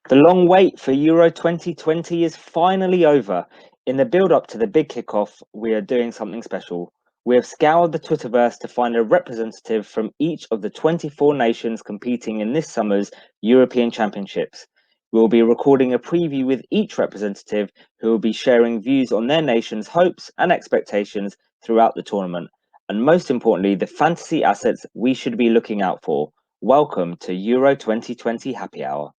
The long wait for Euro 2020 is finally over. In the build-up to the big kickoff, we are doing something special. We have scoured the Twitterverse to find a representative from each of the 24 nations competing in this summer's European Championships. We will be recording a preview with each representative who will be sharing views on their nation's hopes and expectations throughout the tournament, and most importantly, the fantasy assets we should be looking out for. Welcome to Euro 2020 Happy Hour.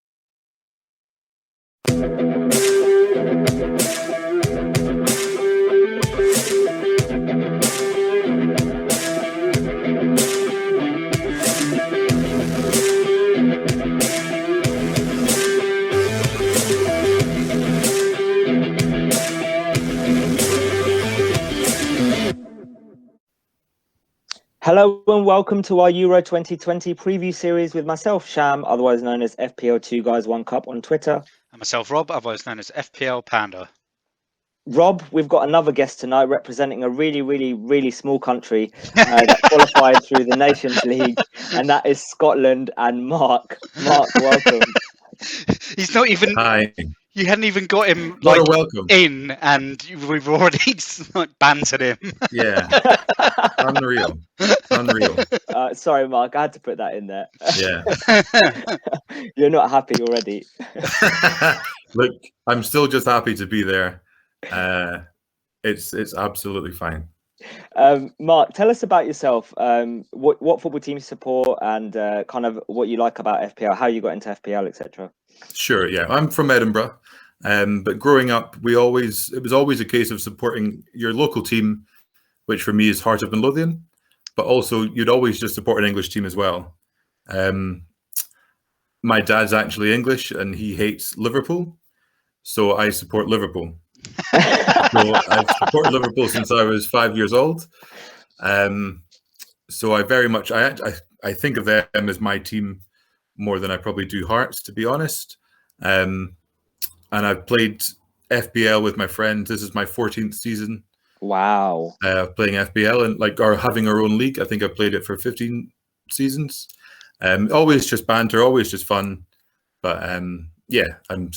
Hello and welcome to our Euro 2020 preview series with myself, Sham, otherwise known as FPL2 Guys One Cup on Twitter. And myself, Rob, otherwise known as FPL Panda. Rob, we've got another guest tonight representing a really small country that qualified through the Nations League, and that is Scotland. And Mark, welcome. He's not even. Hi. You hadn't even got him What a welcome. in, and we've already bantered him. Yeah. Unreal. Sorry, Mark, I had to put that in there. Yeah. You're not happy already. Look, I'm still just happy to be there. It's absolutely fine. Mark, tell us about yourself. What football team you support, and kind of what you like about FPL, how you got into FPL, etc. Sure, yeah. I'm from Edinburgh, but growing up, it was always a case of supporting your local team, which for me is Heart of Midlothian, but also you'd always just support an English team as well. My dad's actually English and he hates Liverpool, so I support Liverpool. So I've supported Liverpool since I was 5 years old. So I very much, I think of them as my team more than I probably do Hearts, to be honest. And I've played FPL with my friends. This is my 14th season. Wow. Playing FPL and or having our own league. I think I've played it for 15 seasons. Always just banter, always just fun. But yeah, I'm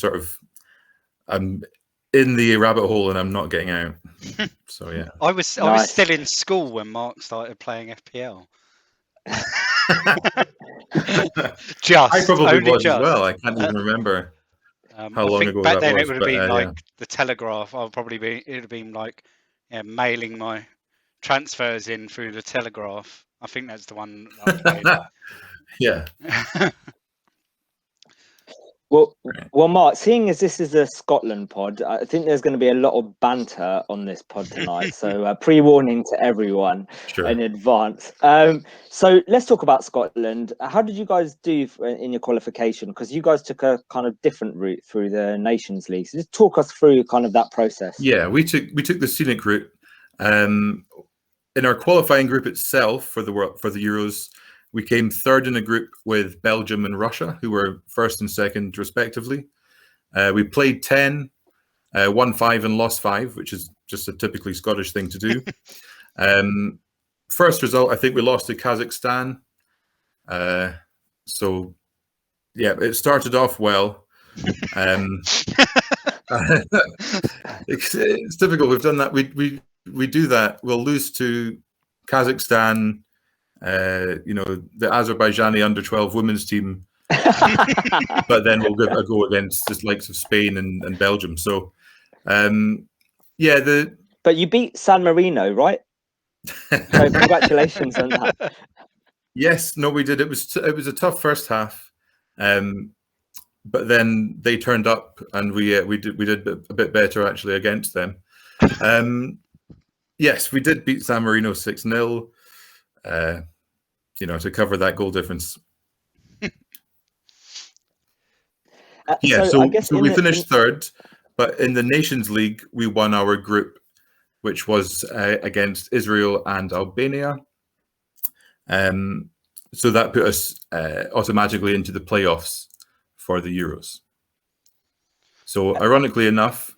in the rabbit hole and I'm not getting out. So yeah. I was still in school when Mark started playing FPL. I probably was as well. I can't even remember how long ago back that then was. It would have been the Telegraph. It would have been like mailing my transfers in through the Telegraph. I think that's the one that I played. Yeah. Well, Mark, seeing as this is a Scotland pod, I think there's going to be a lot of banter on this pod tonight. So pre-warning to everyone in advance. So let's talk about Scotland. How did you guys do in your qualification? Because you guys took a kind of different route through the Nations League. So just talk us through kind of that process. Yeah, we took the scenic route. In our qualifying group itself for the Euros, we came third in a group with Belgium and Russia, who were first and second, respectively. We played 10, won 5 and lost 5, which is just a typically Scottish thing to do. First result, I think we lost to Kazakhstan. So, yeah, it started off well. It's difficult. We've done that. We do that. We'll lose to Kazakhstan. The Azerbaijani under-12 women's team, but then we'll give a go against the likes of Spain and Belgium. So, yeah. But you beat San Marino, right? So congratulations on that. Yes, no, we did. It was a tough first half, but then they turned up, and we did a bit better actually against them. Yes, we did beat San Marino 6-0. To cover that goal difference. So we finished third, but in the Nations League, we won our group, which was against Israel and Albania. So that put us automatically into the playoffs for the Euros. So ironically enough,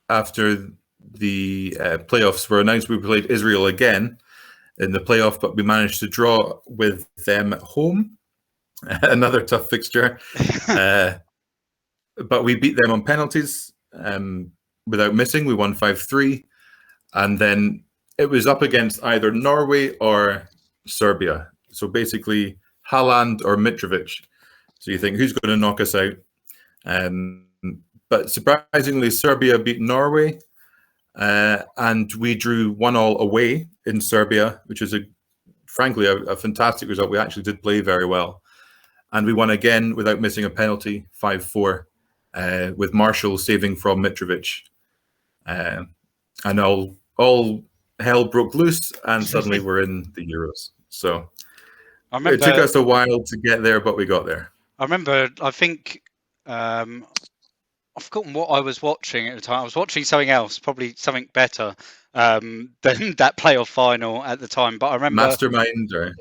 after the playoffs were announced, we played Israel again in the playoff, but we managed to draw with them at home. Another tough fixture. but we beat them on penalties without missing. We won 5-3, and then it was up against either Norway or Serbia. So basically, Haaland or Mitrovic. So you think, who's going to knock us out? But surprisingly, Serbia beat Norway, and we drew 1-1 away in Serbia, which is frankly a fantastic result. We actually did play very well, and we won again without missing a penalty, 5-4, with Marshall saving from Mitrovic, and all hell broke loose, and suddenly we're in the Euros. So it took us a while to get there, but we got there. I remember, I think, I've forgotten what I was watching at the time. I was watching something else, probably something better than that playoff final at the time. But I remember Mastermind, or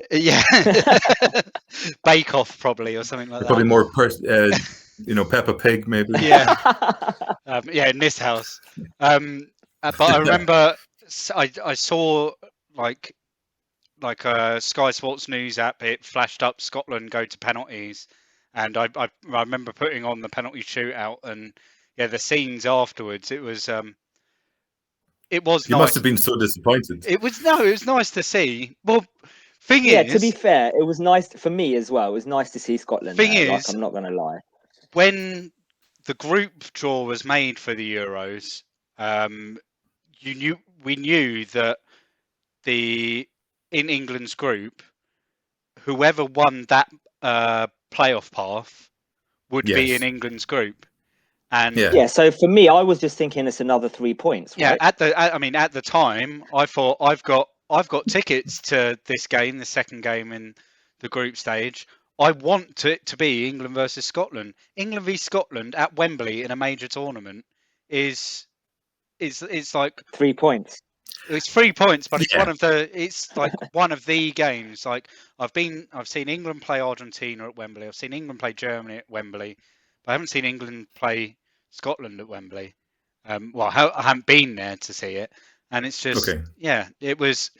Bake Off, probably, or something like that. Probably more, Peppa Pig, maybe. Yeah, in this house. But I remember I saw like a Sky Sports News app. It flashed up Scotland go to penalties. And I remember putting on the penalty shootout, and the scenes afterwards. It was You nice. must have been so disappointed. It was nice to see. Well, to be fair, it was nice for me as well. It was nice to see Scotland. I'm not going to lie. When the group draw was made for the Euros, we knew that in England's group, whoever won that playoff path would be in England's group, and so for me, I was just thinking it's another 3 points, right? at the time I thought I've got tickets to this game, the second game in the group stage. I want it to be England versus Scotland. England v Scotland at Wembley in a major tournament is like 3 points. It's 3 points, but it's like one of the games. Like I've seen England play Argentina at Wembley. I've seen England play Germany at Wembley, but I haven't seen England play Scotland at Wembley. I haven't been there to see it, and it's just it was.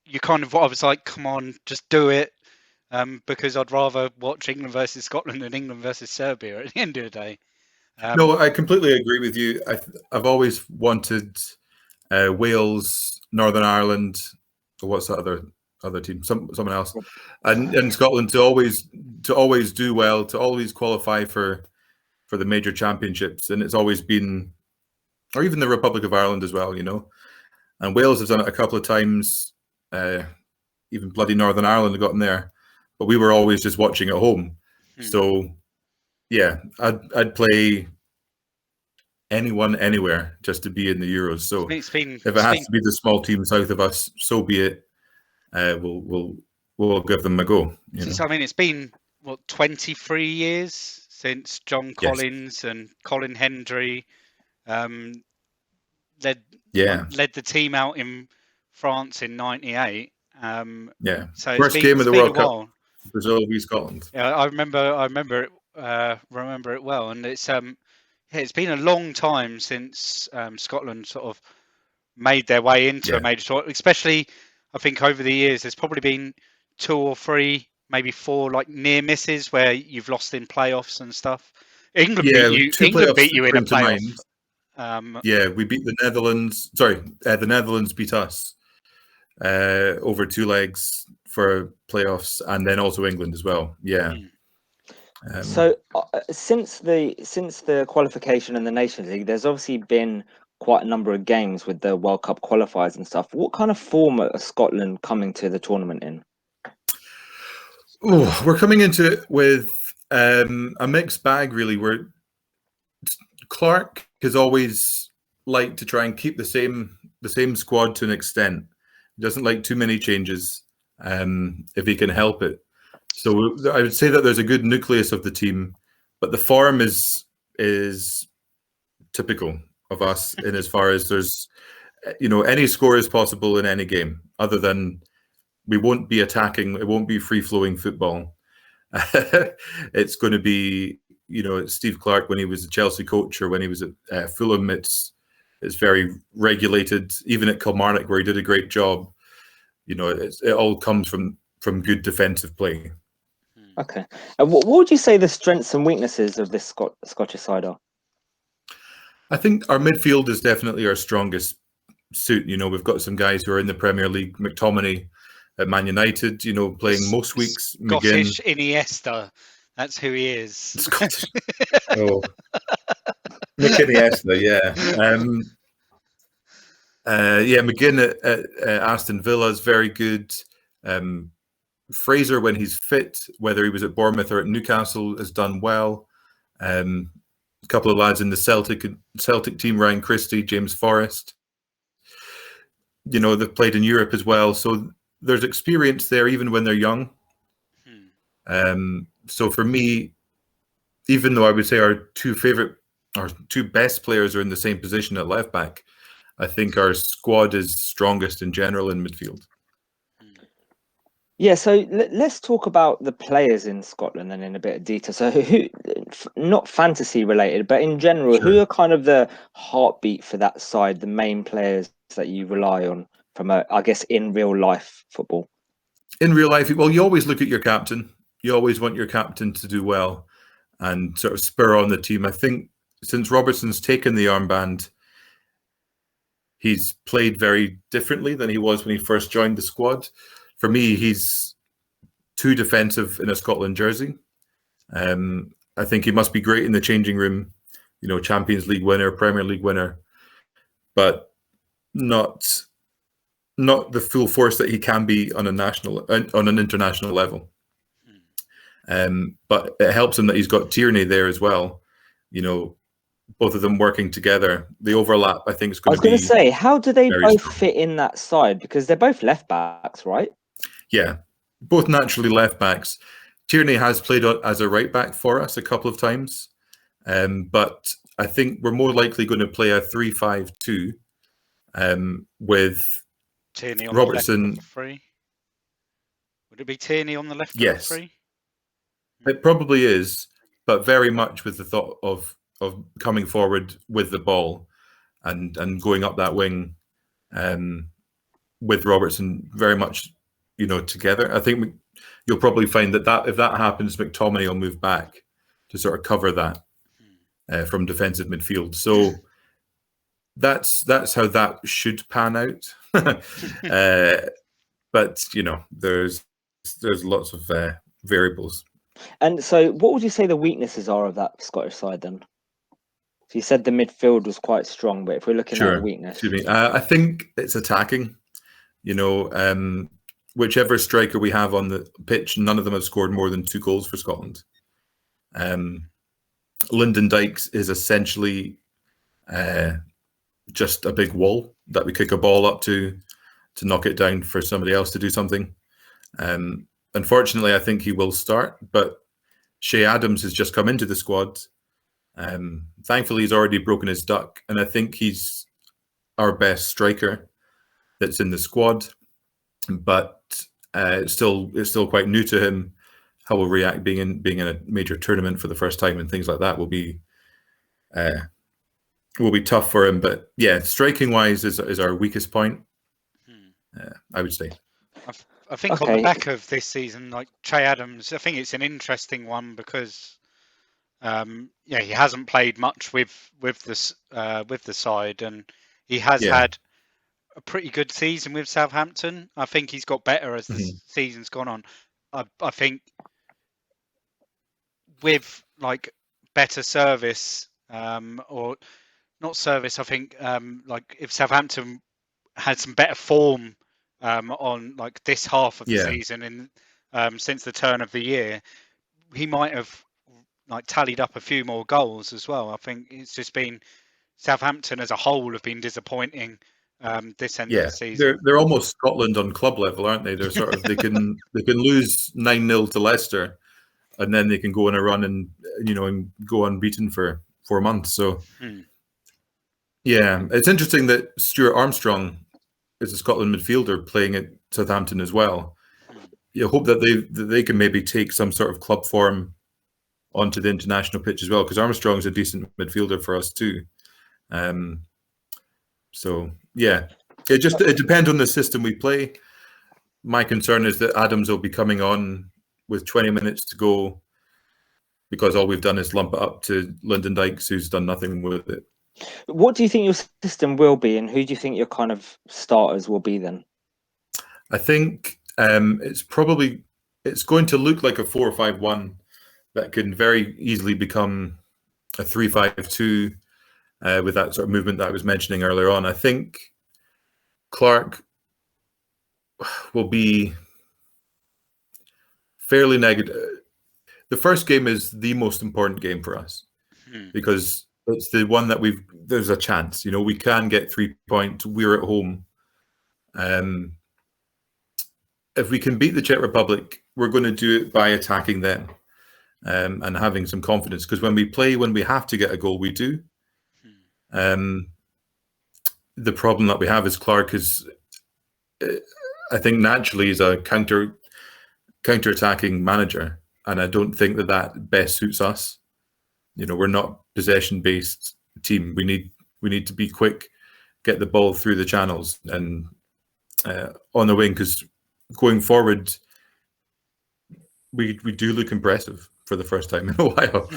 I was like, come on, just do it, because I'd rather watch England versus Scotland than England versus Serbia at the end of the day. No, I completely agree with you. I've always wanted Wales, Northern Ireland, or what's that other team? Someone else, and Scotland to always do well, to always qualify for the major championships, and it's always been, or even the Republic of Ireland as well, And Wales has done it a couple of times. Even bloody Northern Ireland have gotten there, but we were always just watching at home. So yeah, I'd play anyone anywhere just to be in the Euros. So if it has to be the small team south of us, so be it. We'll give them a go. It's been 23 years since John Collins and Colin Hendry led the team out in France in '98. So first game of the World Cup, Brazil v Scotland. Yeah, I remember it well, and it's been a long time since Scotland sort of made their way into a major tournament. Especially, I think over the years, there's probably been 2 or 3, maybe 4 like near misses where you've lost in playoffs and stuff. England beat you in a playoff. We beat the Netherlands. Sorry, the Netherlands beat us over 2 legs for playoffs, and then also England as well. So since the qualification in the Nations League, there's obviously been quite a number of games with the World Cup qualifiers and stuff. What kind of form are Scotland coming to the tournament in? We're coming into it with a mixed bag, really. Clark has always liked to try and keep the same squad to an extent. He doesn't like too many changes if he can help it. So I would say that there's a good nucleus of the team, but the form is typical of us in as far as there's, any score is possible in any game, other than we won't be attacking. It won't be free-flowing football. It's going to be, Steve Clark when he was a Chelsea coach, or when he was at Fulham. It's very regulated. Even at Kilmarnock, where he did a great job, it all comes from good defensive play. Okay. And what would you say the strengths and weaknesses of this Scottish side are? I think our midfield is definitely our strongest suit. You know, we've got some guys who are in the Premier League. McTominay at Man United, you know, playing most weeks. McGinn, Scottish Iniesta. That's who he is. Scottish. Oh, Nick Iniesta, yeah. McGinn at Aston Villa is very good. Fraser, when he's fit, whether he was at Bournemouth or at Newcastle, has done well. A couple of lads in the Celtic team, Ryan Christie, James Forrest. You know, they've played in Europe as well, so there's experience there even when they're young. So for me, even though I would say our two best players are in the same position at left back, I think our squad is strongest in general in midfield. Yeah, so let's talk about the players in Scotland and in a bit of detail. So who, not fantasy related, but in general, Sure. who are kind of the heartbeat for that side, the main players that you rely on from, I guess, in real life football? In real life, well, you always look at your captain. You always want your captain to do well and sort of spur on the team. I think since Robertson's taken the armband, he's played very differently than he was when he first joined the squad. For me, he's too defensive in a Scotland jersey. I think he must be great in the changing room, you know, Champions League winner, Premier League winner, but not the full force that he can be on an international level. But it helps him that he's got Tierney there as well. You know, both of them working together. The overlap, I think, is going to be. I was going to say, how do they both strong. fit in that side? Because they're both left backs, right? Yeah, both naturally left backs. Tierney has played as a right back for us a couple of times, but I think we're more likely going to play a 3-5-2 with Tierney on Robertson. The left of the three. Would it be Tierney on the left Yes. of the three? It probably is, but very much with the thought of coming forward with the ball and going up that wing with Robertson very much, you know, together. I think you'll probably find that if that happens, McTominay will move back to sort of cover that from defensive midfield. So that's how that should pan out. But you know, there's lots of variables. And so, what would you say the weaknesses are of that Scottish side then? So you said the midfield was quite strong, but if we're looking at a weakness, I think it's attacking. You know, whichever striker we have on the pitch, none of them have scored more than 2 goals for Scotland. Lyndon Dykes is essentially just a big wall that we kick a ball up to knock it down for somebody else to do something. Unfortunately, I think he will start, but Shea Adams has just come into the squad. Thankfully, he's already broken his duck, and I think he's our best striker that's in the squad. But it's still quite new to him. How we'll react being in a major tournament for the first time and things like that will be tough for him. But yeah, striking wise is our weakest point. I would say. I think on the back of this season, like Che Adams, I think it's an interesting one because, he hasn't played much with the side, and he has had a pretty good season with Southampton. I think he's got better as the season's gone on. I think with like better service, or not service, I think like if Southampton had some better form on like this half of the season and since the turn of the year, he might have like tallied up a few more goals as well. I think it's just been Southampton as a whole have been disappointing this end of the season. They're almost Scotland on club level, aren't they? They're sort of they can lose 9-0 to Leicester, and then they can go on a run and and go unbeaten for 4 months. So yeah, it's interesting that Stuart Armstrong is a Scotland midfielder playing at Southampton as well. You hope that they can maybe take some sort of club form onto the international pitch as well, because Armstrong's a decent midfielder for us too. So yeah, it depends on the system we play. My concern is that Adams will be coming on with 20 minutes to go, because all we've done is lump it up to Lyndon Dykes, who's done nothing with it. What do you think your system will be, and who do you think your kind of starters will be then? I think it's going to look like a 4-5-1 that can very easily become a 3-5-2 with that sort of movement that I was mentioning earlier on. I think Clark will be fairly negative. The first game is the most important game for us because it's the one that there's a chance, we can get 3 points. We're at home. If we can beat the Czech Republic, we're going to do it by attacking them and having some confidence, because when we have to get a goal, we do. The problem that we have is Clark is, I think, naturally is a counter-attacking manager, and I don't think that best suits us. We're not possession-based team. We need to be quick, get the ball through the channels and on the wing, because going forward, we do look impressive for the first time in a while.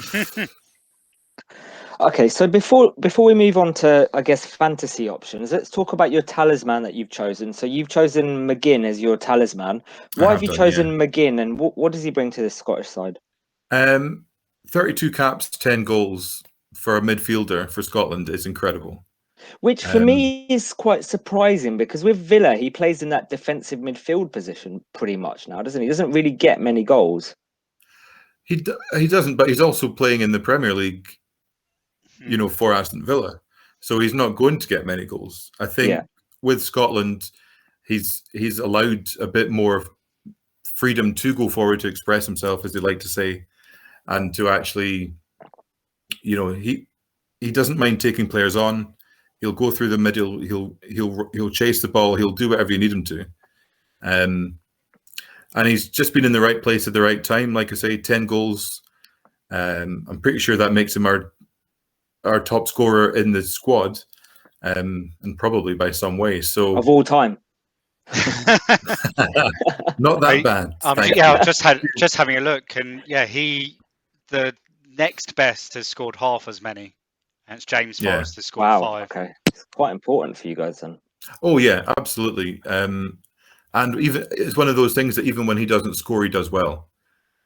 Okay, so before we move on to, I guess, fantasy options, let's talk about your talisman that you've chosen. So you've chosen McGinn as your talisman. Why have you chosen McGinn, and what does he bring to the Scottish side? 32 caps, 10 goals for a midfielder for Scotland is incredible. Which for me is quite surprising, because with Villa, he plays in that defensive midfield position pretty much now, doesn't he? He doesn't really get many goals. He doesn't, but he's also playing in the Premier League, for Aston Villa. So he's not going to get many goals. I think with Scotland, he's allowed a bit more freedom to go forward, to express himself, as they like to say, and to actually, he doesn't mind taking players on. He'll go through the middle. He'll chase the ball. He'll do whatever you need him to. And he's just been in the right place at the right time. Like I say, 10 goals. I'm pretty sure that makes him our top scorer in the squad, and probably by some way. So of all time. Not that bad. I'm just having a look, and the next best has scored half as many. And it's James Forrest has scored 5. Okay, it's quite important for you guys then. Oh yeah, absolutely. And even it's one of those things that even when he doesn't score, he does well.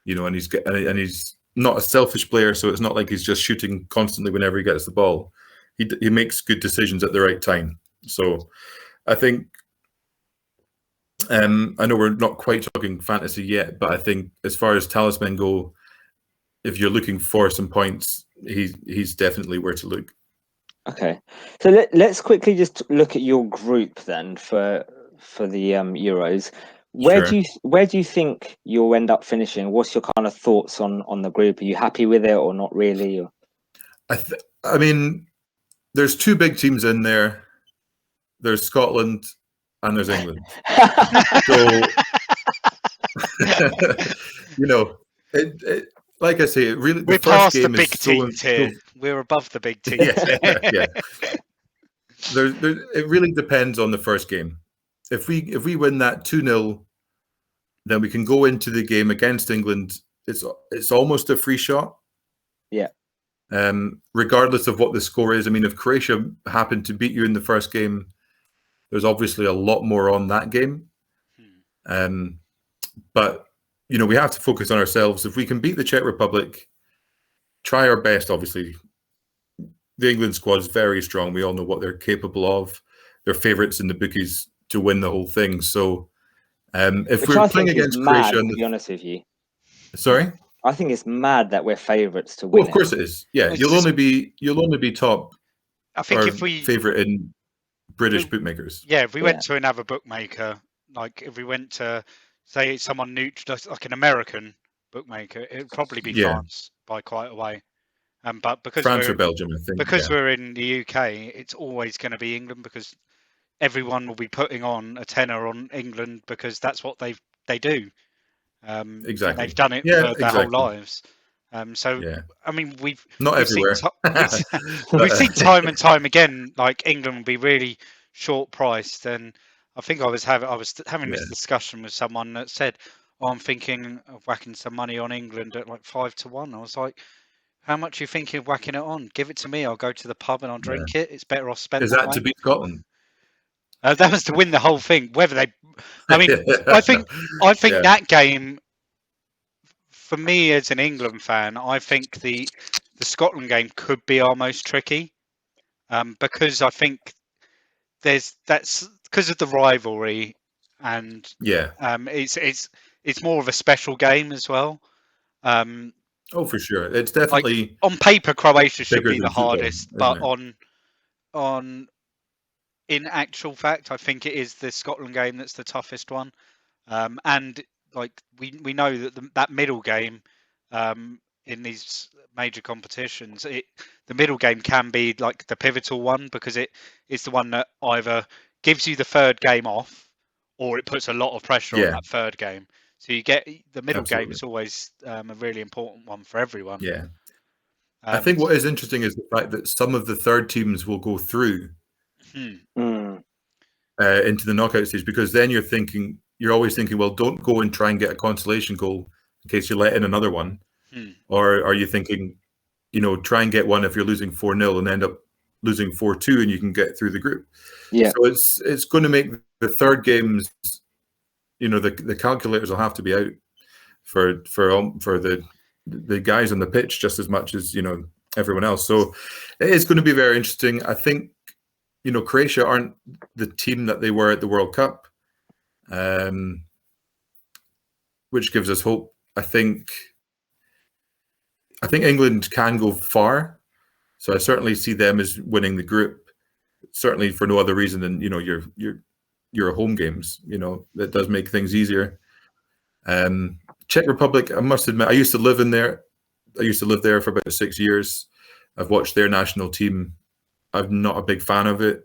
And he's not a selfish player, so it's not like he's just shooting constantly whenever he gets the ball. He makes good decisions at the right time. So I think I know we're not quite talking fantasy yet, but I think as far as talisman go, if you're looking for some points, he's definitely where to look. Okay, so let's quickly just look at your group then for the Euros. Where do you think you'll end up finishing? What's your kind of thoughts on the group? Are you happy with it or not really? Or? I mean, there's 2 big teams in there. There's Scotland and there's England. So like I say, really, we're past the big teams here. We're above the big teams. Yeah. It really depends on the first game. If we win that 2-0, then we can go into the game against England. It's almost a free shot. Yeah. Regardless of what the score is. I mean, if Croatia happened to beat you in the first game, there's obviously a lot more on that game. But we have to focus on ourselves. If we can beat the Czech Republic, try our best. Obviously, the England squad is very strong. We all know what they're capable of. They're favourites in the bookies to win the whole thing. So if we're playing against Croatia, to be honest with you, sorry, I think it's mad that we're favourites to win. Well, of course it is. Yeah, you'll only be top. I think if we favourite in British bookmakers. Yeah, if we went to another bookmaker, like if we went to say someone neutral, like an American bookmaker, it would probably be France by quite a way. But because France or Belgium, I think. Because we're in the UK, it's always going to be England, because everyone will be putting on a tenner on England because that's what they do. Exactly. They've done it for their whole lives. I mean, we've everywhere. We've seen time and time again, like England will be really short priced. And I think I was having this discussion with someone that said, I'm thinking of whacking some money on England at like 5-1. I was like, how much are you thinking of whacking it on? Give it to me. I'll go to the pub and I'll drink it. It's better off spent Is that that way. to beat Scotland? That was to win the whole thing. Whether they, I mean, I think Yeah. that game, for me as an England fan, I think the Scotland game could be our most tricky, because I think that's because of the rivalry, and Yeah. it's more of a special game as well. Oh, for sure. It's Like definitely on paper, Croatia should bigger be the than football, hardest, isn't but it? on in actual fact, I think it is the Scotland game that's the toughest one. And like we know that that middle game, in these major competitions, the middle game can be like the pivotal one, because it's the one that either gives you the third game off, or it puts a lot of pressure on Yeah, that third game. So you get the middle game absolutely. is always a really important one for everyone. Yeah. I think what is interesting is the fact that some of the third teams will go through into the knockout stage, because then you're always thinking, well, don't go and try and get a consolation goal in case you let in another one. Or are you thinking, try and get one if you're losing 4-0 and end up losing 4-2 and you can get through the group. Yeah. So it's going to make the third games, the calculators will have to be out for the guys on the pitch just as much as everyone else. So it is going to be very interesting. I think Croatia aren't the team that they were at the World Cup, which gives us hope. I think England can go far, so I certainly see them as winning the group. Certainly for no other reason than your home games. That does make things easier. Czech Republic, I must admit, I used to live there. I used to live there for about 6 years. I've watched their national team. I'm not a big fan of it.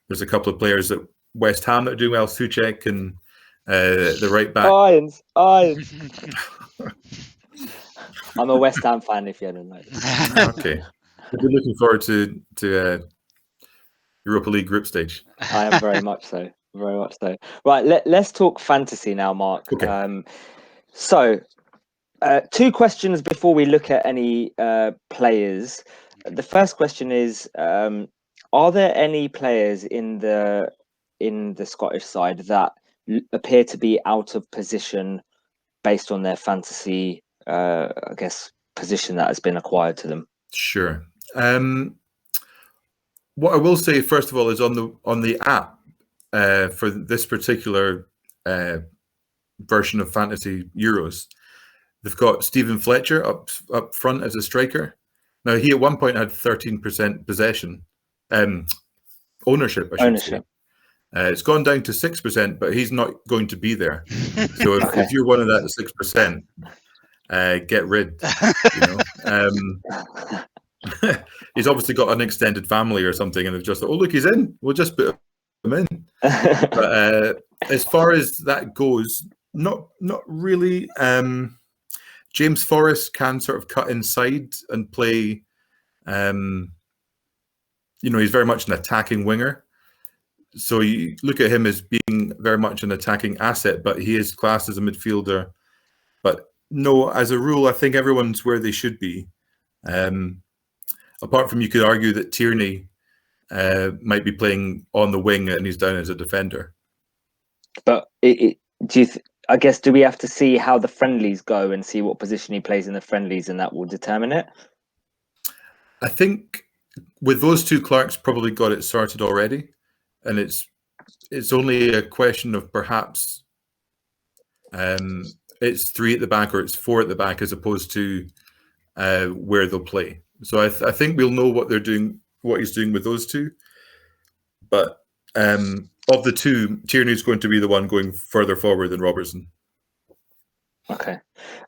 There's a couple of players at West Ham that do well, Souček and the right back. Irons. I'm a West Ham fan, if you hadn't noticed. Okay. I've been looking forward to Europa League group stage. I am very much so. Very much so. Right, let's talk fantasy now, Mark. Okay. So, two questions before we look at any players. The first question is, are there any players in the Scottish side that appear to be out of position based on their fantasy, I guess, position that has been acquired to them? Sure. What I will say first of all is on the app for this particular version of Fantasy Euros, they've got Stephen Fletcher up front as a striker. Now he at one point had 13% possession, ownership. I should say. It's gone down to 6%, but he's not going to be there. So if you're one of that 6%, get rid. He's obviously got an extended family or something, and they've just thought, oh look, he's in. We'll just put him in. But as far as that goes, not really. James Forrest can sort of cut inside and play. He's very much an attacking winger. So you look at him as being very much an attacking asset, but he is classed as a midfielder. But no, as a rule, I think everyone's where they should be. Apart from, you could argue that Tierney might be playing on the wing and he's down as a defender. But I guess, do we have to see how the friendlies go and see what position he plays in the friendlies, and that will determine it? I think with those two, Clark's probably got it sorted already, and it's only a question of perhaps it's 3 at the back or it's 4 at the back, as opposed to where they'll play. So I think we'll know what he's doing with those two. But of the two, Tierney's going to be the one going further forward than Robertson. Okay.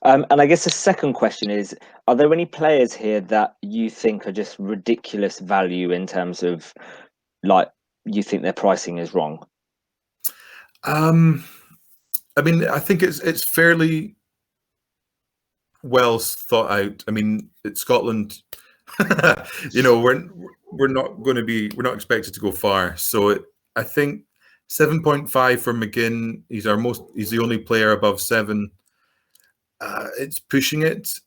And I guess the second question is, are there any players here that you think are just ridiculous value in terms of, like, you think their pricing is wrong? I mean, I think it's fairly well thought out. I mean, it's Scotland. We're not expected to go far. So I think 7.5 for McGinn. He's the only player above 7. It's pushing it.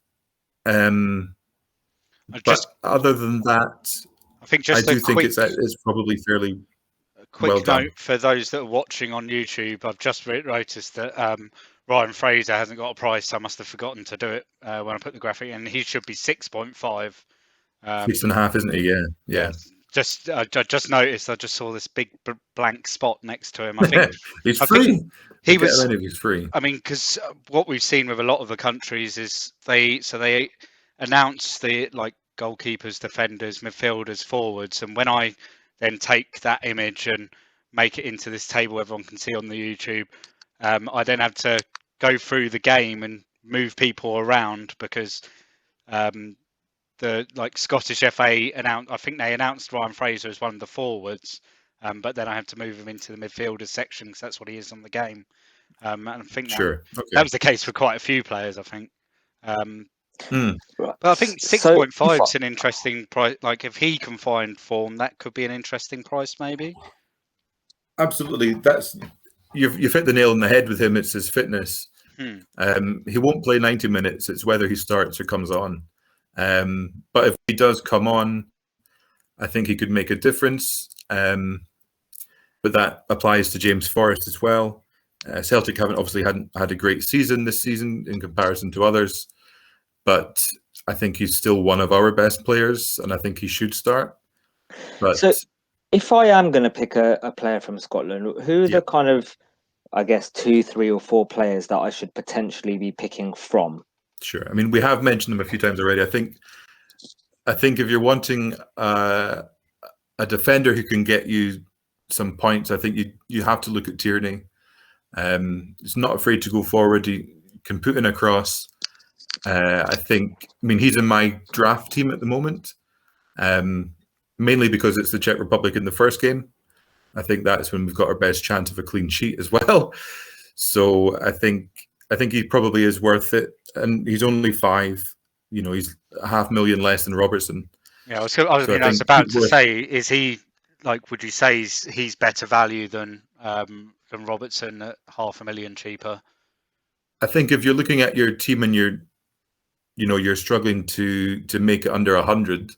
But other than that, I think I do think it's probably fairly quick well done. note for those that are watching on YouTube. I've just noticed that Ryan Fraser hasn't got a price. I must have forgotten to do it when I put the graphic in. He should be 6.5. 6.5, isn't he? Yeah. I just noticed. I just saw this big blank spot next to him. I think he's free. He's free. I mean, because what we've seen with a lot of the countries is they announce the goalkeepers, defenders, midfielders, forwards, and when I then take that image and make it into this table everyone can see on the YouTube, I then have to go through the game and move people around because the Scottish FA announced. I think they announced Ryan Fraser as one of the forwards, but then I have to move him into the midfielders section because that's what he is on the game. And I think that was the case for quite a few players. I think. But I think 6.5 is an interesting price. Like if he can find form, that could be an interesting price, maybe. Absolutely, you've hit the nail on the head with him. It's his fitness. He won't play 90 minutes. It's whether he starts or comes on. But if he does come on, I think he could make a difference. But that applies to James Forrest as well. Celtic hadn't had a great season this season in comparison to others, but I think he's still one of our best players, and I think he should start. But so, if I am going to pick a player from Scotland, who are the kind of, I guess, 2, 3, or 4 players that I should potentially be picking from? Sure. I mean, we have mentioned them a few times already. I think if you're wanting a defender who can get you some points, I think you have to look at Tierney. He's not afraid to go forward. He can put in a cross. I mean, he's in my draft team at the moment, mainly because it's the Czech Republic in the first game. I think that's when we've got our best chance of a clean sheet as well. So I think he probably is worth it, and he's only 5. He's 500,000 less than Robertson. Yeah, I was about to say, is he would you say he's better value than Robertson at 500,000 cheaper? I think if you're looking at your team and you're struggling to make it under 100,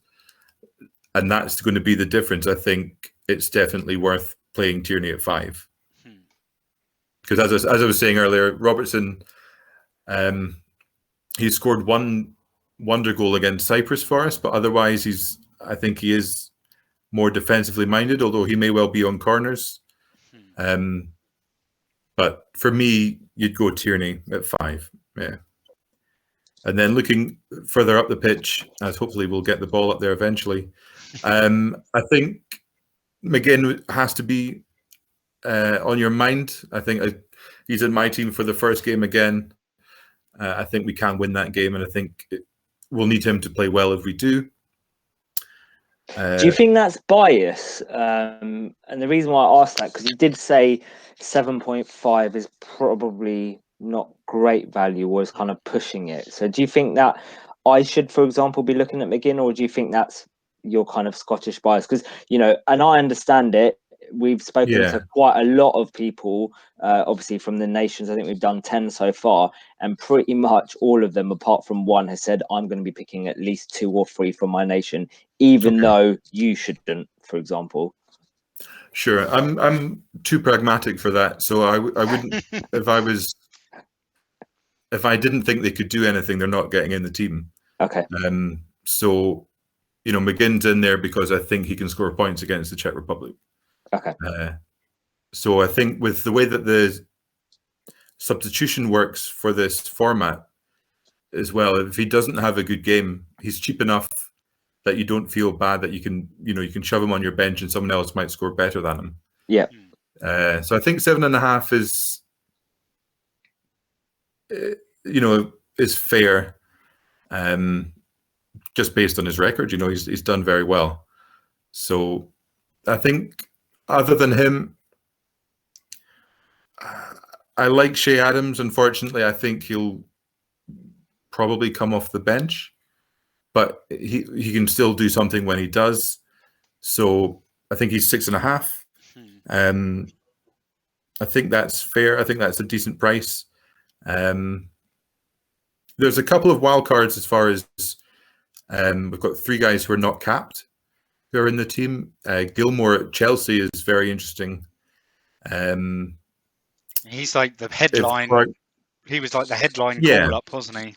and that's going to be the difference, I think it's definitely worth playing Tierney at 5. Because as I was saying earlier, Robertson, he scored one wonder goal against Cyprus for us, but otherwise I think he is more defensively minded, although he may well be on corners. But for me, you'd go Tierney at 5. Yeah. And then looking further up the pitch, as hopefully we'll get the ball up there eventually, I think McGinn has to be on your mind. I think he's in my team for the first game again. I think we can win that game, and I think we'll need him to play well if we do. Do you think that's bias? And the reason why I asked that, because you did say 7.5 is probably not great value, or is kind of pushing it. So do you think that I should, for example, be looking at McGinn, or do you think that's your kind of Scottish bias? Because, and I understand it. We've spoken to quite a lot of people, obviously from the nations. I think we've done 10 so far, and pretty much all of them, apart from one, has said, I'm going to be picking at least 2 or 3 from my nation, even though you shouldn't, for example. Sure. I'm too pragmatic for that. So I wouldn't, if I didn't think they could do anything, they're not getting in the team. Okay. So, McGinn's in there because I think he can score points against the Czech Republic. Okay. So I think with the way that the substitution works for this format as well, if he doesn't have a good game, he's cheap enough that you don't feel bad that you can shove him on your bench and someone else might score better than him. Yeah. So I think 7.5 is fair, just based on his record. He's done very well. So I think other than him, I like Shea Adams. Unfortunately, I think he'll probably come off the bench, but he can still do something when he does. So I think he's 6.5. I think that's fair. I think that's a decent price. There's a couple of wild cards as far as we've got 3 guys who are not capped who are in the team. Gilmore at Chelsea is very interesting. He's like the headline. He was like the headline call up, wasn't he?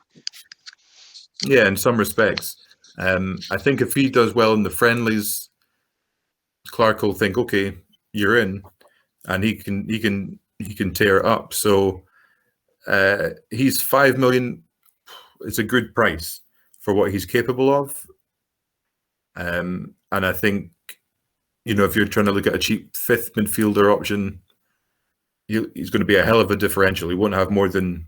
Yeah, in some respects. I think if he does well in the friendlies, Clark will think, okay, you're in, and he can tear it up. So he's 5 million. It's a good price for what he's capable of. And I think, if you're trying to look at a cheap 5th midfielder option, he's going to be a hell of a differential. He won't have more than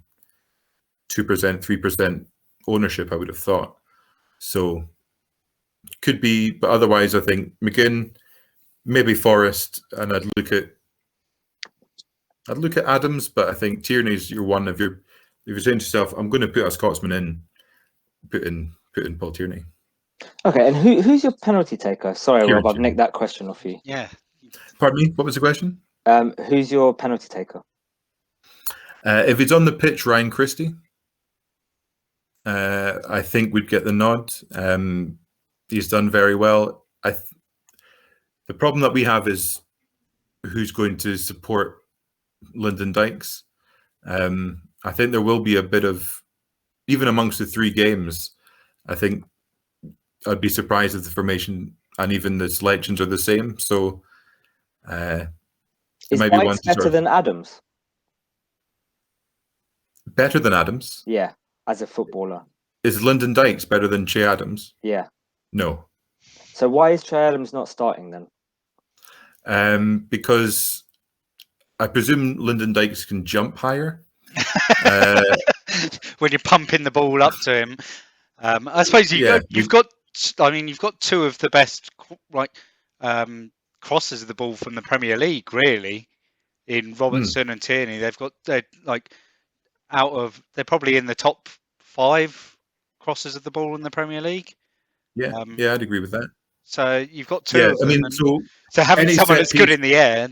2%, 3% ownership, I would have thought. So could be, but otherwise, I think McGinn, maybe Forrest, and I'd look at Adams, but I think Tierney's your one. If you're saying to yourself, I'm going to put a Scotsman in, put in Paul Tierney. Okay, and who's your penalty taker? Sorry, Kieran Rob, I've Tierney. nicked that question off you. Yeah. Pardon me, what was the question? Who's your penalty taker? If it's on the pitch, Ryan Christie. I think we'd get the nod. He's done very well. The problem that we have is who's going to support Lyndon Dykes. I think there will be a bit of, even amongst the 3 games, I think I'd be surprised if the formation and even the selections are the same. So Is Dykes better than Adams? Better than Adams? Yeah, as a footballer. Is Lyndon Dykes better than Che Adams? Yeah. No. So why is Che Adams not starting then? Because I presume Lyndon Dykes can jump higher. When you're pumping the ball up to him, I suppose you've got 2 of the best crosses of the ball from the Premier League, really, in Robertson and Tierney. They're probably in the top 5 crosses of the ball in the Premier League. Yeah, I'd agree with that. So you've got 2 of them. So having someone that's good in the air.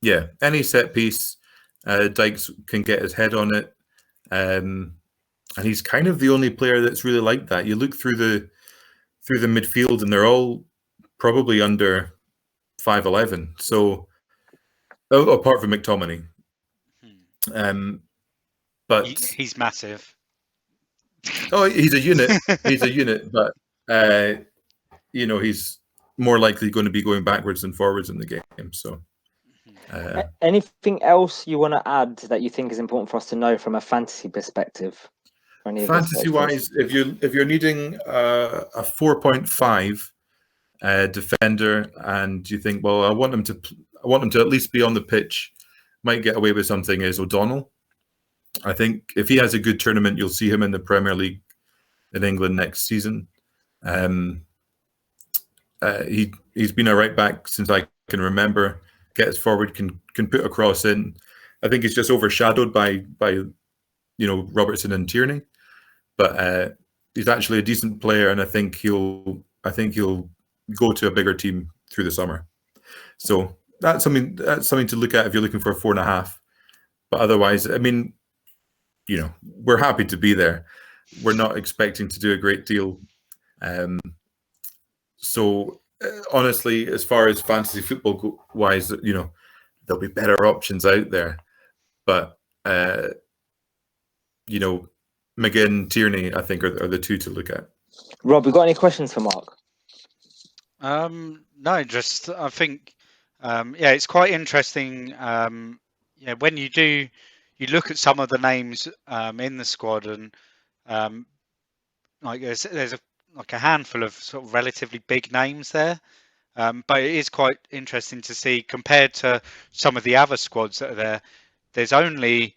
Yeah, any set piece, Dykes can get his head on it. And he's kind of the only player that's really like that. You look through the midfield and they're all probably under 5'11". So apart from McTominay. But he's massive. Oh, he's a unit. He's a unit, but he's more likely going to be going backwards than forwards in the game. So, anything else you want to add that you think is important for us to know from a fantasy perspective? Fantasy-wise, if you're needing a 4.5 defender, and you think, well, I want them to at least be on the pitch, might get away with something, is O'Donnell. I think if he has a good tournament, you'll see him in the Premier League in England next season. He's been a right back since I can remember. Gets forward, can put a cross in. I think he's just overshadowed by Robertson and Tierney, but he's actually a decent player, and I think he'll go to a bigger team through the summer. So that's something to look at if you're looking for a 4.5. But otherwise, I mean, we're happy to be there. We're not expecting to do a great deal. So honestly, as far as fantasy football wise, there'll be better options out there. But McGinn, Tierney, I think are the 2 to look at. Rob, you got any questions for Mark? No, just I think it's quite interesting. When you look at some of the names in the squad, and there's a handful of sort of relatively big names there, but it is quite interesting to see compared to some of the other squads that are there. There's only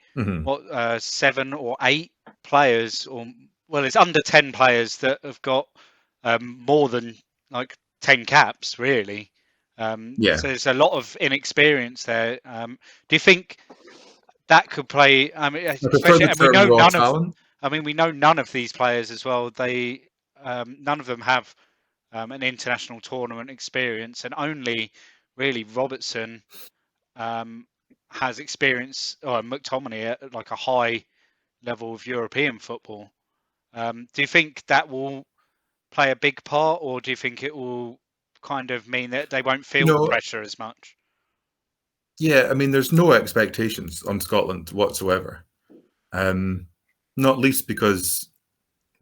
7 or 8 players, it's under 10 players that have got more than 10 caps, really. So there's a lot of inexperience there. Do you think that could play? I mean, especially, and we know none of these players as well. They none of them have an international tournament experience, and only really Robertson has experience, or McTominay, at like a high level of European football. Do you think that will play a big part, or do you think it will kind of mean that they won't feel the pressure as much? Yeah, I mean, there's no expectations on Scotland whatsoever. Not least because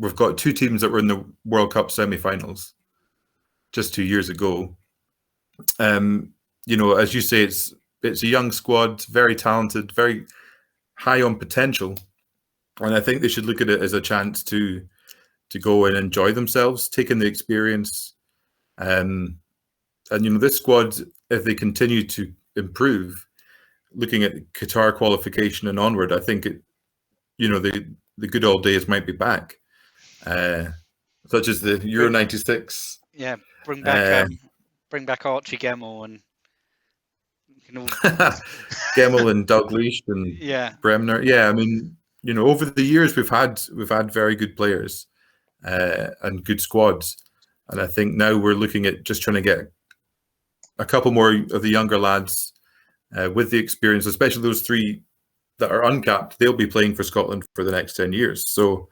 we've got two teams that were in the World Cup semi-finals just 2 years ago. As you say, it's a young squad, very talented, very high on potential, and I think they should look at it as a chance to go and enjoy themselves, take in the experience. And this squad, if they continue to improve, looking at Qatar qualification and onward, I think the good old days might be back, such as the Euro '96. Yeah, bring back Archie Gemmell and Gemmell and Dalglish and Bremner. Yeah, I mean, over the years we've had very good players and good squads, and I think now we're looking at just trying to get a couple more of the younger lads with the experience, especially those three that are uncapped. They'll be playing for Scotland for the next 10 years. So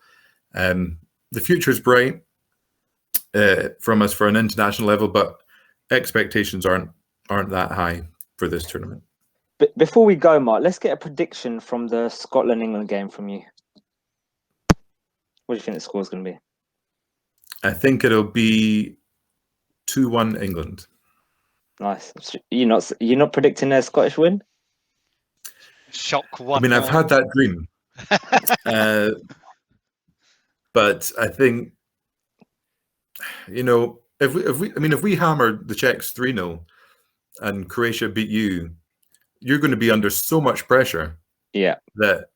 the future is bright from us for an international level, but expectations aren't that high for this tournament. But before we go, Mark, let's get a prediction from the Scotland-England game from you. What do you think the score is going to be? I think it'll be 2-1 England. Nice. You're not predicting a Scottish win? Shock one. I mean, I've had that dream, but I think if we hammer the Czechs 3-0 and Croatia beat you, you're going to be under so much pressure. Yeah. That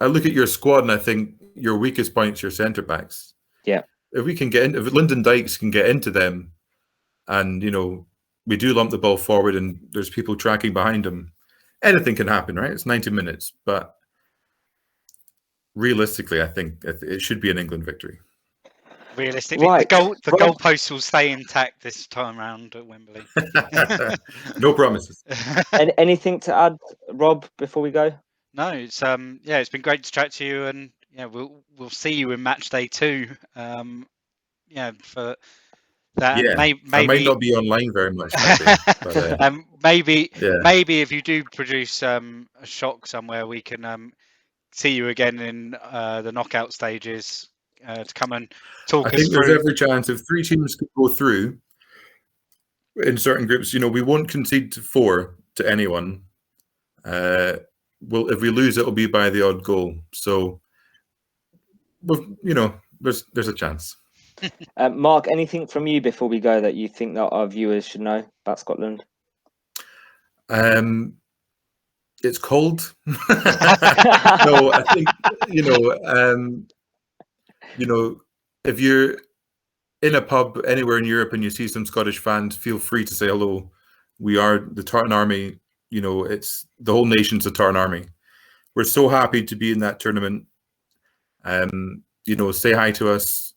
I look at your squad and I think your weakest points, your centre backs. Yeah. If Lyndon Dykes can get into them, and we do lump the ball forward and there's people tracking behind him, anything can happen, right? It's 90 minutes, but realistically, I think it should be an England victory. Realistically, right. The goalposts will stay intact this time round at Wembley. No promises. Anything to add, Rob, before we go? No, it's been great to chat to you, and we'll see you in match day 2. For that. Yeah, maybe I might not be online very much. But, maybe if you do produce a shock somewhere, we can see you again in the knockout stages to come and talk us through. I think there's every chance if 3 teams could go through in certain groups. We won't concede to 4 to anyone. If we lose, it'll be by the odd goal. So, there's a chance. Mark, anything from you before we go that you think that our viewers should know about Scotland? It's cold. No, I think if you're in a pub anywhere in Europe and you see some Scottish fans, feel free to say hello. We are the Tartan Army. It's the whole nation's a Tartan Army. We're so happy to be in that tournament. Say hi to us.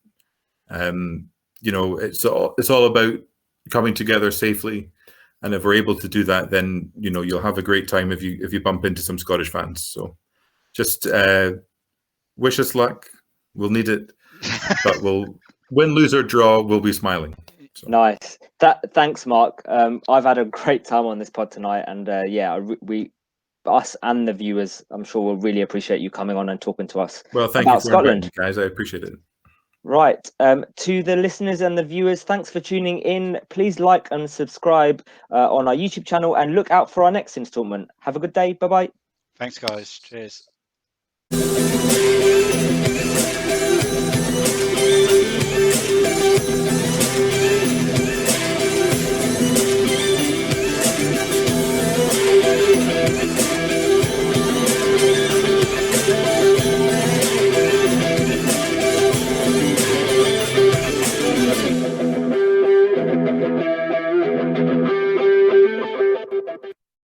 It's all about coming together safely, and if we're able to do that, then you'll have a great time if you bump into some Scottish fans. So just wish us luck. We'll need it, but we'll win, lose or draw, we'll be smiling. So. Nice. Thanks, Mark. I've had a great time on this pod tonight, and us and the viewers, I'm sure, will really appreciate you coming on and talking to us. Well, thank you for Scotland, inviting me, guys. I appreciate it. Right. To the listeners and the viewers, thanks for tuning in. Please like and subscribe on our YouTube channel, and look out for our next installment. Have a good day. Bye-bye. Thanks, guys. Cheers.